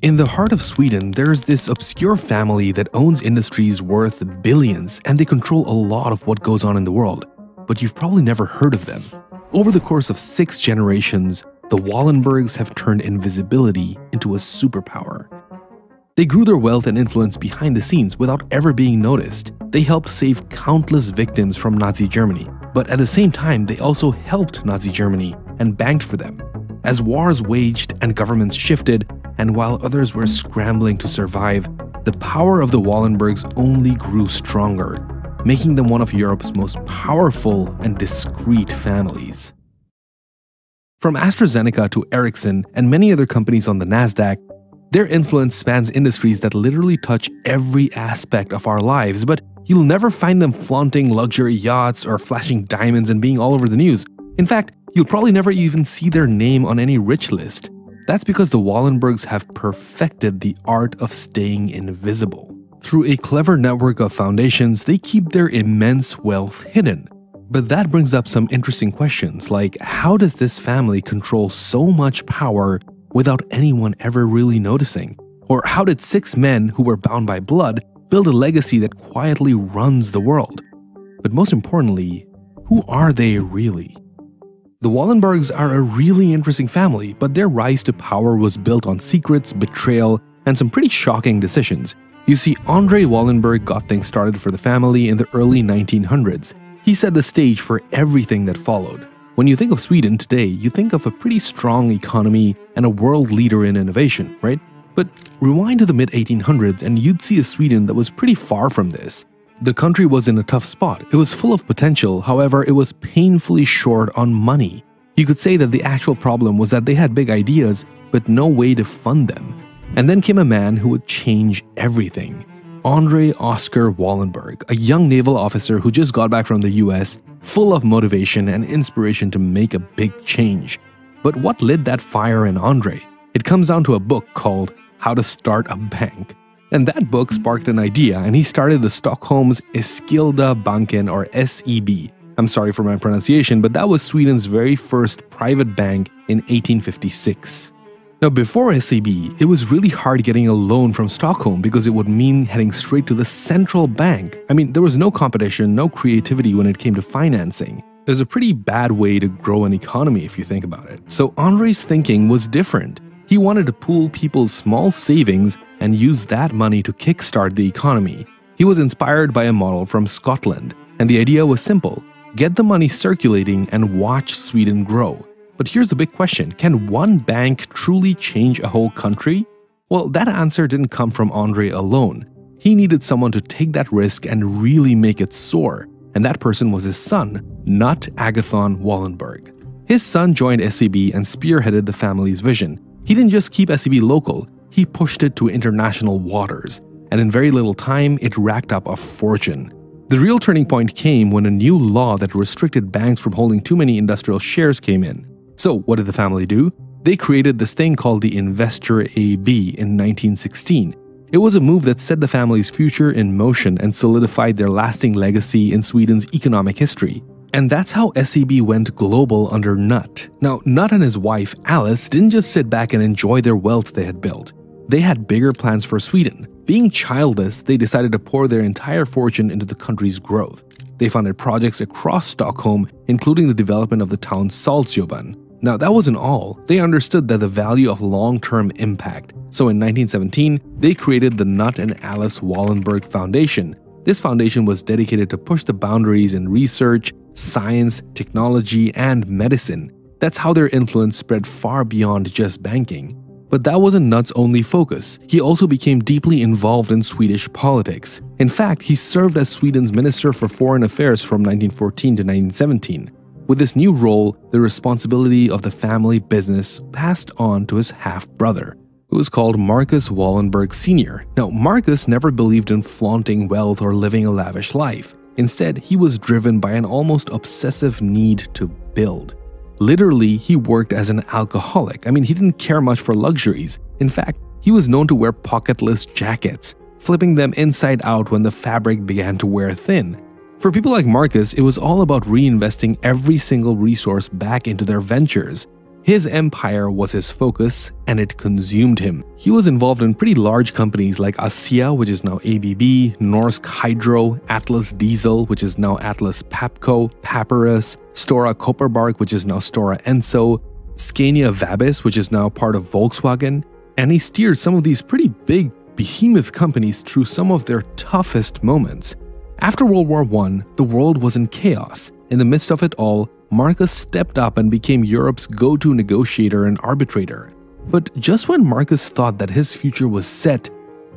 In the heart of Sweden, there's this obscure family that owns industries worth billions, and they control a lot of what goes on in the world. But you've probably never heard of them. Over the course of 6 generations, the Wallenbergs have turned invisibility into a superpower. They grew their wealth and influence behind the scenes without ever being noticed. They helped save countless victims from Nazi Germany, but at the same time, they also helped Nazi Germany and banked for them. As wars waged and governments shifted, and while others were scrambling to survive, the power of the Wallenbergs only grew stronger, making them one of Europe's most powerful and discreet families. From AstraZeneca to Ericsson and many other companies on the Nasdaq, their influence spans industries that literally touch every aspect of our lives, but you'll never find them flaunting luxury yachts or flashing diamonds and being all over the news. In fact, you'll probably never even see their name on any rich list. That's because the Wallenbergs have perfected the art of staying invisible. Through a clever network of foundations, they keep their immense wealth hidden. But that brings up some interesting questions, like how does this family control so much power without anyone ever really noticing? Or how did 6 men who were bound by blood build a legacy that quietly runs the world? But most importantly, who are they really? The Wallenbergs are a really interesting family, but their rise to power was built on secrets, betrayal, and some pretty shocking decisions. You see, André Wallenberg got things started for the family in the early 1900s. He set the stage for everything that followed. When you think of Sweden today, you think of a pretty strong economy and a world leader in innovation, right? But rewind to the mid-1800s and you'd see a Sweden that was pretty far from this. The country was in a tough spot. It was full of potential, however, it was painfully short on money. You could say that the actual problem was that they had big ideas, but no way to fund them. And then came a man who would change everything. André Oskar Wallenberg, a young naval officer who just got back from the US, full of motivation and inspiration to make a big change. But what lit that fire in André? It comes down to a book called How to Start a Bank. And that book sparked an idea, and he started the Stockholm's Enskilda Banken, or SEB. I'm sorry for my pronunciation, but that was Sweden's very first private bank in 1856. Now, before SEB, it was really hard getting a loan from Stockholm because it would mean heading straight to the central bank. I mean, there was no competition, no creativity when it came to financing. It was a pretty bad way to grow an economy if you think about it. So André's thinking was different. He wanted to pool people's small savings and use that money to kickstart the economy. He was inspired by a model from Scotland, and the idea was simple: get the money circulating and watch Sweden grow. But here's the big question: can one bank truly change a whole country? Well, that answer didn't come from André alone. He needed someone to take that risk and really make it soar, and that person was his son, Knut Agathon Wallenberg. His son joined SEB and spearheaded the family's vision. He didn't just keep SEB local, he pushed it to international waters, and in very little time, it racked up a fortune. The real turning point came when a new law that restricted banks from holding too many industrial shares came in. So what did the family do? They created this thing called the Investor AB in 1916. It was a move that set the family's future in motion and solidified their lasting legacy in Sweden's economic history. And that's how SEB went global under Knut. Now, Knut and his wife, Alice, didn't just sit back and enjoy their wealth they had built. They had bigger plans for Sweden. Being childless, they decided to pour their entire fortune into the country's growth. They funded projects across Stockholm, including the development of the town Saltsjöbaden. Now, that wasn't all. They understood that the value of long-term impact. So in 1917, they created the Knut and Alice Wallenberg Foundation. This foundation was dedicated to push the boundaries in research, science, technology, and medicine. That's how their influence spread far beyond just banking. But that wasn't Knut's only focus. He also became deeply involved in Swedish politics. In fact, he served as Sweden's Minister for Foreign Affairs from 1914 to 1917. With this new role, the responsibility of the family business passed on to his half-brother, who was called Marcus Wallenberg Sr. Now, Marcus never believed in flaunting wealth or living a lavish life. Instead, he was driven by an almost obsessive need to build. Literally, he worked as an alcoholic. I mean, he didn't care much for luxuries. In fact, he was known to wear pocketless jackets, flipping them inside out when the fabric began to wear thin. For people like Marcus, it was all about reinvesting every single resource back into their ventures. His empire was his focus, and it consumed him. He was involved in pretty large companies like ASEA, which is now ABB, Norsk Hydro, Atlas Diesel, which is now Atlas Papco, Papyrus, Stora Kopparberg, which is now Stora Enso, Scania Vabis, which is now part of Volkswagen, and he steered some of these pretty big behemoth companies through some of their toughest moments. After World War I, the world was in chaos. In the midst of it all, Marcus stepped up and became Europe's go-to negotiator and arbitrator. But just when Marcus thought that his future was set,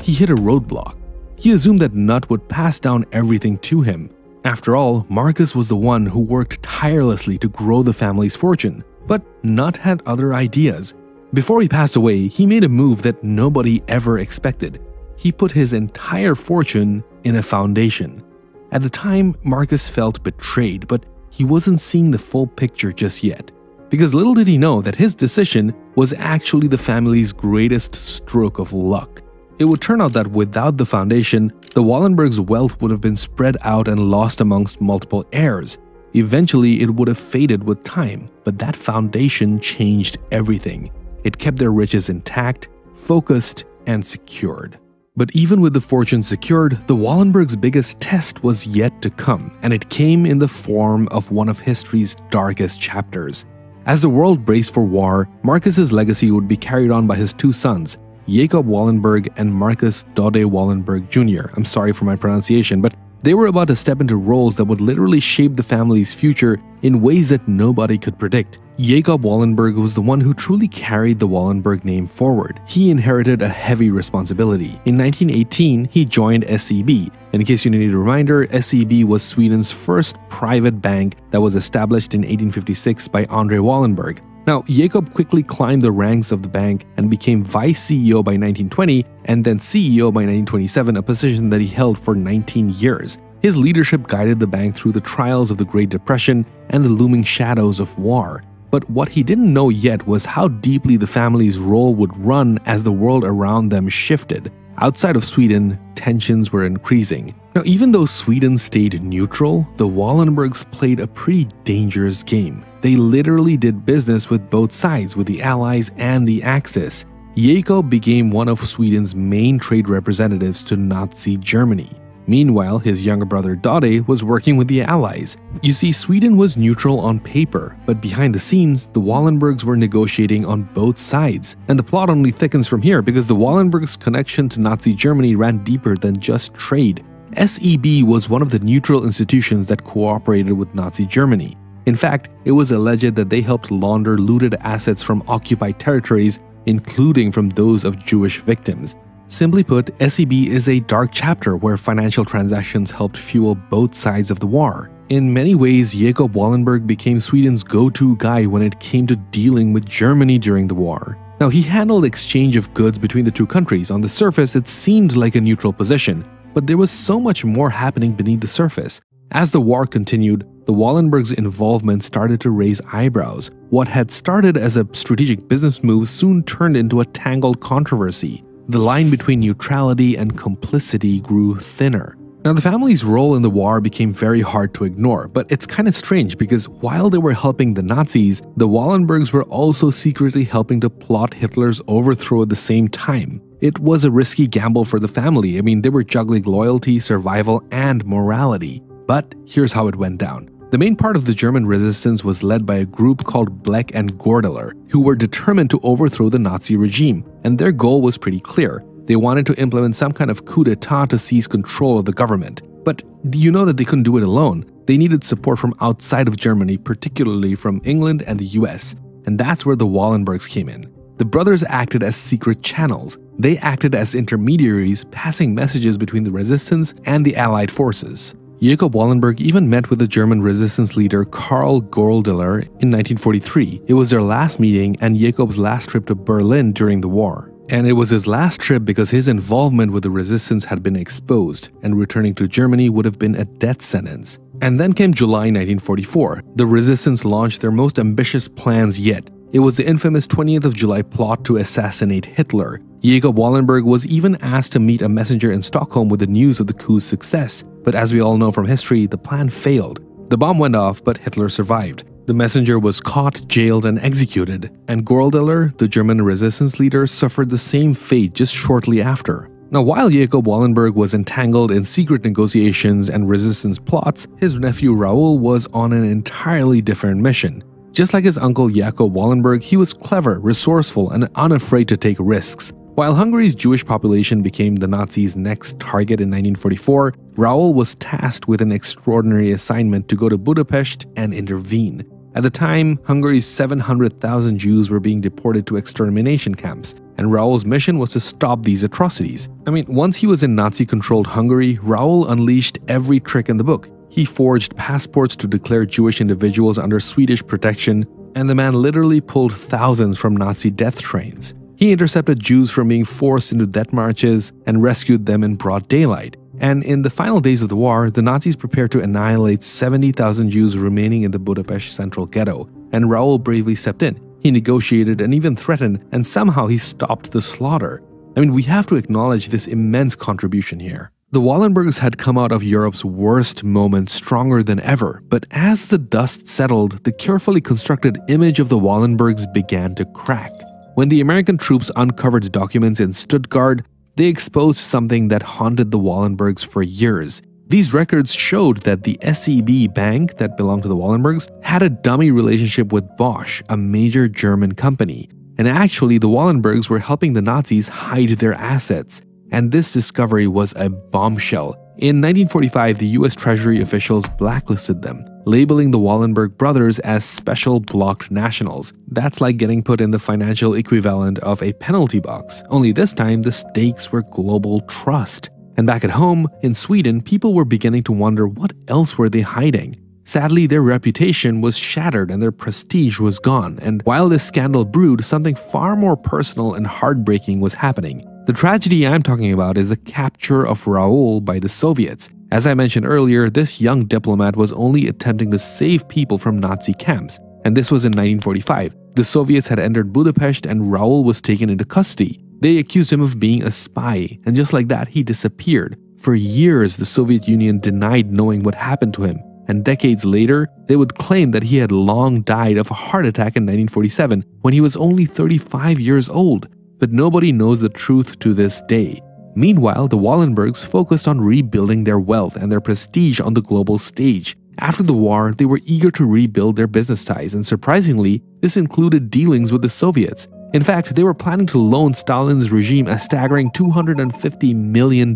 he hit a roadblock. He assumed that Nutt would pass down everything to him. After all, Marcus was the one who worked tirelessly to grow the family's fortune. But Nutt had other ideas. Before he passed away, he made a move that nobody ever expected. He put his entire fortune in a foundation. At the time, Marcus felt betrayed, but he wasn't seeing the full picture just yet. Because little did he know that his decision was actually the family's greatest stroke of luck. It would turn out that without the foundation, the Wallenbergs' wealth would have been spread out and lost amongst multiple heirs. Eventually, it would have faded with time, but that foundation changed everything. It kept their riches intact, focused, and secured. But even with the fortune secured, the Wallenbergs' biggest test was yet to come, and it came in the form of one of history's darkest chapters. As the world braced for war, Marcus's legacy would be carried on by his two sons, Jacob Wallenberg and Marcus Dode Wallenberg Jr. I'm sorry for my pronunciation, but they were about to step into roles that would literally shape the family's future in ways that nobody could predict. Jacob Wallenberg was the one who truly carried the Wallenberg name forward. He inherited a heavy responsibility. In 1918, he joined SEB. In case you need a reminder, SEB was Sweden's first private bank that was established in 1856 by Andre Wallenberg. Now, Jacob quickly climbed the ranks of the bank and became vice CEO by 1920 and then CEO by 1927, a position that he held for 19 years. His leadership guided the bank through the trials of the Great Depression and the looming shadows of war. But what he didn't know yet was how deeply the family's role would run as the world around them shifted. Outside of Sweden, tensions were increasing. Now, even though Sweden stayed neutral, the Wallenbergs played a pretty dangerous game. They literally did business with both sides, with the Allies and the Axis. Jacob became one of Sweden's main trade representatives to Nazi Germany. Meanwhile, his younger brother Dode was working with the Allies. You see, Sweden was neutral on paper, but behind the scenes, the Wallenbergs were negotiating on both sides. And the plot only thickens from here because the Wallenbergs' connection to Nazi Germany ran deeper than just trade. SEB was one of the neutral institutions that cooperated with Nazi Germany. In fact, it was alleged that they helped launder looted assets from occupied territories, including from those of Jewish victims. Simply put, SEB is a dark chapter where financial transactions helped fuel both sides of the war. In many ways, Jacob Wallenberg became Sweden's go-to guy when it came to dealing with Germany during the war. Now, he handled exchange of goods between the two countries. On the surface, it seemed like a neutral position, but there was so much more happening beneath the surface. As the war continued, the Wallenbergs' involvement started to raise eyebrows. What had started as a strategic business move soon turned into a tangled controversy. The line between neutrality and complicity grew thinner. Now, the family's role in the war became very hard to ignore, but it's kind of strange because while they were helping the Nazis, the Wallenbergs were also secretly helping to plot Hitler's overthrow at the same time. It was a risky gamble for the family. I mean, they were juggling loyalty, survival, and morality. But here's how it went down. The main part of the German resistance was led by a group called Bleck and Gordeler, who were determined to overthrow the Nazi regime, and their goal was pretty clear. They wanted to implement some kind of coup d'etat to seize control of the government. But you know that they couldn't do it alone. They needed support from outside of Germany, particularly from England and the US, and that's where the Wallenbergs came in. The brothers acted as secret channels. They acted as intermediaries, passing messages between the resistance and the Allied forces. Jacob Wallenberg even met with the German resistance leader Karl Gordeler in 1943. It was their last meeting and Jacob's last trip to Berlin during the war. And it was his last trip because his involvement with the resistance had been exposed, and returning to Germany would have been a death sentence. And then came July 1944. The resistance launched their most ambitious plans yet. It was the infamous 20th of July plot to assassinate Hitler. Jacob Wallenberg was even asked to meet a messenger in Stockholm with the news of the coup's success. But as we all know from history, the plan failed. The bomb went off, but Hitler survived. The messenger was caught, jailed, and executed, and Gorldeller, the German resistance leader, suffered the same fate just shortly after. Now, while Jacob Wallenberg was entangled in secret negotiations and resistance plots, his nephew Raoul was on an entirely different mission. Just like his uncle Jacob Wallenberg, he was clever, resourceful, and unafraid to take risks. While Hungary's Jewish population became the Nazis' next target in 1944, Raoul was tasked with an extraordinary assignment to go to Budapest and intervene. At the time, Hungary's 700,000 Jews were being deported to extermination camps, and Raoul's mission was to stop these atrocities. Once he was in Nazi-controlled Hungary, Raoul unleashed every trick in the book. He forged passports to declare Jewish individuals under Swedish protection, and the man literally pulled thousands from Nazi death trains. He intercepted Jews from being forced into death marches and rescued them in broad daylight. And in the final days of the war, the Nazis prepared to annihilate 70,000 Jews remaining in the Budapest central ghetto, and Raoul bravely stepped in. He negotiated and even threatened, and somehow he stopped the slaughter. We have to acknowledge this immense contribution here. The Wallenbergs had come out of Europe's worst moment stronger than ever, but as the dust settled, the carefully constructed image of the Wallenbergs began to crack. When the American troops uncovered documents in Stuttgart, they exposed something that haunted the Wallenbergs for years. These records showed that the SEB bank that belonged to the Wallenbergs had a dummy relationship with Bosch, a major German company. And actually, the Wallenbergs were helping the Nazis hide their assets. And this discovery was a bombshell. In 1945, the US Treasury officials blacklisted them, labeling the Wallenberg brothers as special blocked nationals. That's like getting put in the financial equivalent of a penalty box, only this time the stakes were global trust. And back at home, in Sweden, people were beginning to wonder what else were they hiding. Sadly, their reputation was shattered and their prestige was gone, and while this scandal brewed, something far more personal and heartbreaking was happening. The tragedy I'm talking about is the capture of Raoul by the Soviets. As I mentioned earlier, this young diplomat was only attempting to save people from Nazi camps, and this was in 1945. The Soviets had entered Budapest and Raoul was taken into custody. They accused him of being a spy, and just like that, he disappeared. For years, the Soviet Union denied knowing what happened to him, and decades later, they would claim that he had long died of a heart attack in 1947 when he was only 35 years old. But nobody knows the truth to this day. Meanwhile, the Wallenbergs focused on rebuilding their wealth and their prestige on the global stage. After the war, they were eager to rebuild their business ties, and surprisingly, this included dealings with the Soviets. In fact, they were planning to loan Stalin's regime a staggering $250 million.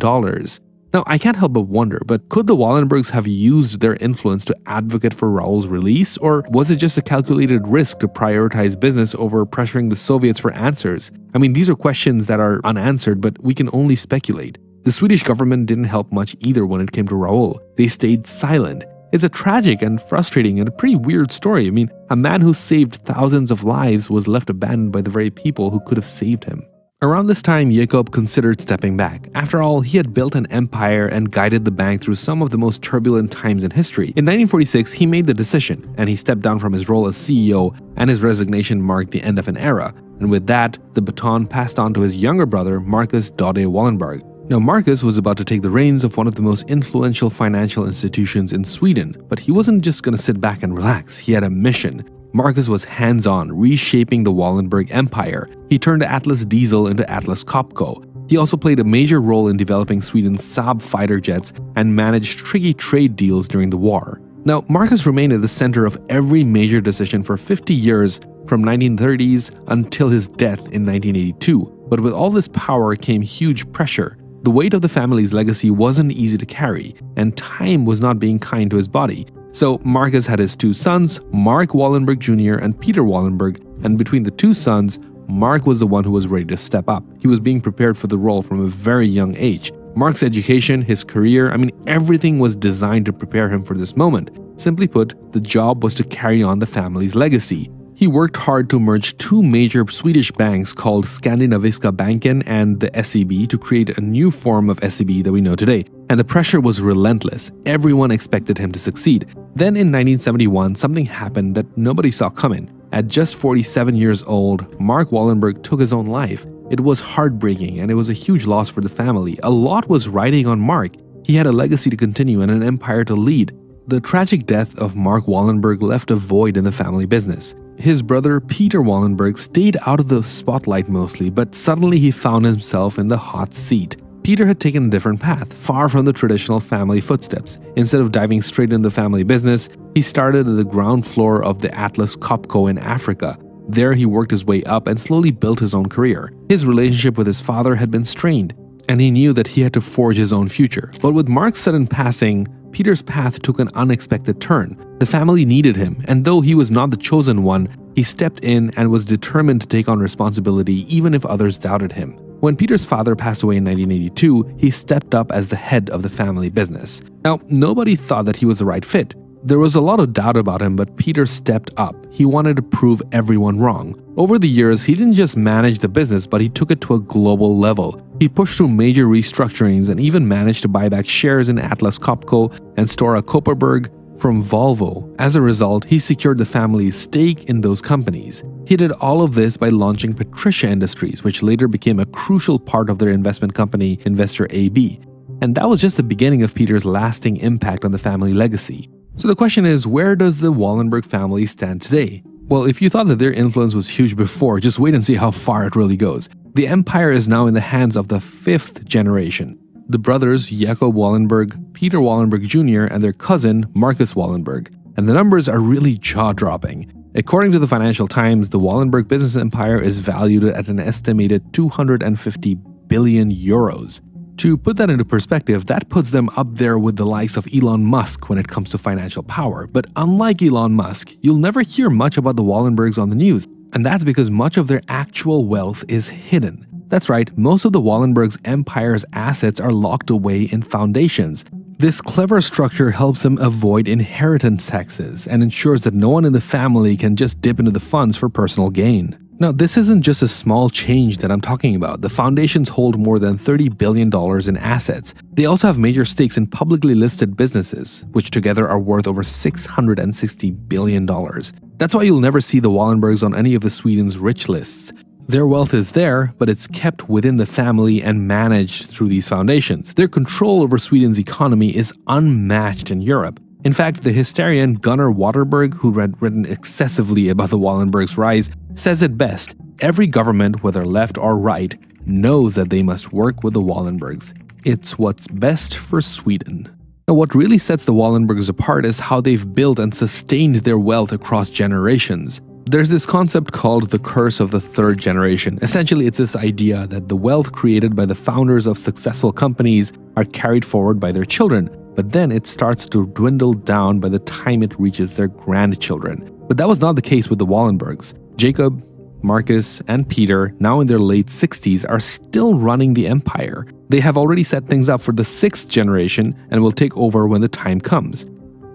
Now, I can't help but wonder, but could the Wallenbergs have used their influence to advocate for Raoul's release, or was it just a calculated risk to prioritize business over pressuring the Soviets for answers? These are questions that are unanswered, but we can only speculate. The Swedish government didn't help much either when it came to Raoul. They stayed silent. It's a tragic and frustrating and a pretty weird story. A man who saved thousands of lives was left abandoned by the very people who could have saved him. Around this time, Jacob considered stepping back. After all, he had built an empire and guided the bank through some of the most turbulent times in history. In 1946, he made the decision, and he stepped down from his role as CEO, and his resignation marked the end of an era. And with that, the baton passed on to his younger brother, Marcus Dode Wallenberg. Now, Marcus was about to take the reins of one of the most influential financial institutions in Sweden, but he wasn't just going to sit back and relax. He had a mission. Marcus was hands-on, reshaping the Wallenberg empire. He turned Atlas Diesel into Atlas Copco. He also played a major role in developing Sweden's Saab fighter jets and managed tricky trade deals during the war. Now, Marcus remained at the center of every major decision for 50 years, from 1930s until his death in 1982. But with all this power came huge pressure. The weight of the family's legacy wasn't easy to carry, and time was not being kind to his body. So Marcus had his two sons, Mark Wallenberg Jr. and Peter Wallenberg, and between the two sons, Mark was the one who was ready to step up. He was being prepared for the role from a very young age. Mark's education, his career, everything was designed to prepare him for this moment. Simply put, the job was to carry on the family's legacy. He worked hard to merge two major Swedish banks called Skandinaviska Banken and the SEB to create a new form of SEB that we know today. And the pressure was relentless. Everyone expected him to succeed. Then in 1971, something happened that nobody saw coming. At just 47 years old, Mark Wallenberg took his own life. It was heartbreaking and it was a huge loss for the family. A lot was riding on Mark. He had a legacy to continue and an empire to lead. The tragic death of Mark Wallenberg left a void in the family business. His brother Peter Wallenberg stayed out of the spotlight mostly, but suddenly he found himself in the hot seat. Peter had taken a different path, far from the traditional family footsteps. Instead of diving straight into the family business, he started at the ground floor of the Atlas Copco in Africa. There he worked his way up and slowly built his own career. His relationship with his father had been strained, and he knew that he had to forge his own future. But with Mark's sudden passing, Peter's path took an unexpected turn. The family needed him, and though he was not the chosen one, he stepped in and was determined to take on responsibility even if others doubted him. When Peter's father passed away in 1982, he stepped up as the head of the family business. Now, nobody thought that he was the right fit. There was a lot of doubt about him, but Peter stepped up. He wanted to prove everyone wrong. Over the years, he didn't just manage the business, but he took it to a global level. He pushed through major restructurings and even managed to buy back shares in Atlas Copco and Stora Kopparberg from Volvo. As a result, he secured the family's stake in those companies. He did all of this by launching Patricia Industries, which later became a crucial part of their investment company, Investor AB. And that was just the beginning of Peter's lasting impact on the family legacy. So the question is, where does the Wallenberg family stand today? Well, if you thought that their influence was huge before, just wait and see how far it really goes. The empire is now in the hands of the fifth generation. The brothers Jacob Wallenberg, Peter Wallenberg Jr., and their cousin Marcus Wallenberg. And the numbers are really jaw-dropping. According to the Financial Times, the Wallenberg business empire is valued at an estimated 250 billion euros. To put that into perspective, that puts them up there with the likes of Elon Musk when it comes to financial power. But unlike Elon Musk, you'll never hear much about the Wallenbergs on the news. And that's because much of their actual wealth is hidden. That's right, most of the Wallenbergs' empire's assets are locked away in foundations. This clever structure helps them avoid inheritance taxes and ensures that no one in the family can just dip into the funds for personal gain. Now, this isn't just a small change that I'm talking about. The foundations hold more than $30 billion in assets. They also have major stakes in publicly listed businesses, which together are worth over $660 billion. That's why you'll never see the Wallenbergs on any of the Sweden's rich lists. Their wealth is there, but it's kept within the family and managed through these foundations. Their control over Sweden's economy is unmatched in Europe. In fact, the historian Gunnar Waterberg, who had written excessively about the Wallenbergs' rise, says it best: every government, whether left or right, knows that they must work with the Wallenbergs. It's what's best for Sweden. Now, what really sets the Wallenbergs apart is how they've built and sustained their wealth across generations. There's this concept called the curse of the third generation. Essentially, it's this idea that the wealth created by the founders of successful companies are carried forward by their children, but then it starts to dwindle down by the time it reaches their grandchildren. But that was not the case with the Wallenbergs. Jacob, Marcus, and Peter, now in their late 60s, are still running the empire. They have already set things up for the sixth generation and will take over when the time comes.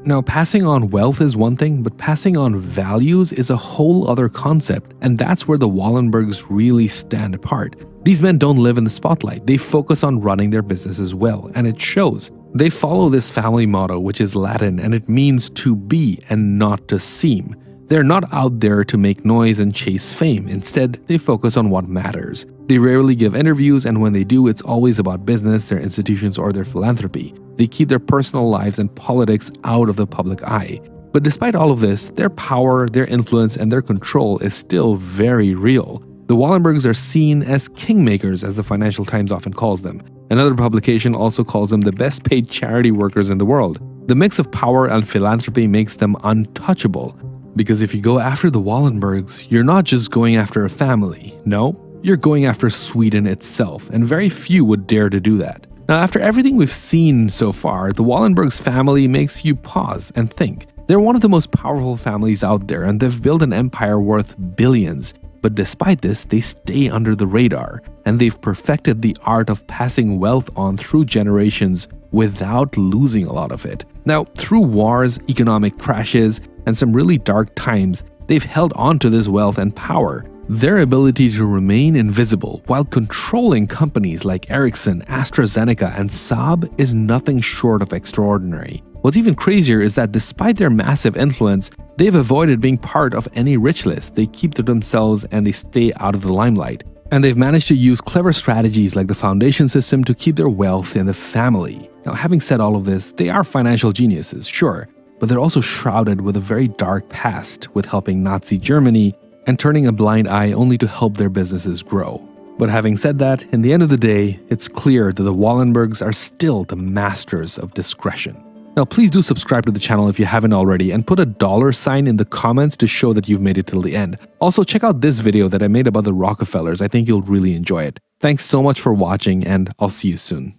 Now, passing on wealth is one thing, but passing on values is a whole other concept, and that's where the Wallenbergs really stand apart. These men don't live in the spotlight. They focus on running their businesses well, and it shows. They follow this family motto, which is Latin, and it means to be and not to seem. They're not out there to make noise and chase fame. Instead, they focus on what matters. They rarely give interviews, and when they do, it's always about business, their institutions, or their philanthropy. They keep their personal lives and politics out of the public eye. But despite all of this, their power, their influence, and their control is still very real. The Wallenbergs are seen as kingmakers, as the Financial Times often calls them. Another publication also calls them the best paid charity workers in the world. The mix of power and philanthropy makes them untouchable. Because if you go after the Wallenbergs, you're not just going after a family. No, you're going after Sweden itself, and very few would dare to do that. Now, after everything we've seen so far, the Wallenbergs family makes you pause and think. They're one of the most powerful families out there, and they've built an empire worth billions. But despite this, they stay under the radar, and they've perfected the art of passing wealth on through generations without losing a lot of it. Now, through wars, economic crashes, and some really dark times, they've held on to this wealth and power. Their ability to remain invisible while controlling companies like Ericsson, AstraZeneca, and Saab is nothing short of extraordinary. What's even crazier is that despite their massive influence, they've avoided being part of any rich list. They keep to themselves and they stay out of the limelight. And they've managed to use clever strategies like the foundation system to keep their wealth in the family. Now, having said all of this, they are financial geniuses, sure, but they're also shrouded with a very dark past, with helping Nazi Germany and turning a blind eye only to help their businesses grow. But having said that, in the end of the day, it's clear that the Wallenbergs are still the masters of discretion. Now, please do subscribe to the channel if you haven't already, and put a $sign in the comments to show that you've made it till the end. Also, check out this video that I made about the Rockefellers. I think you'll really enjoy it. Thanks so much for watching, and I'll see you soon.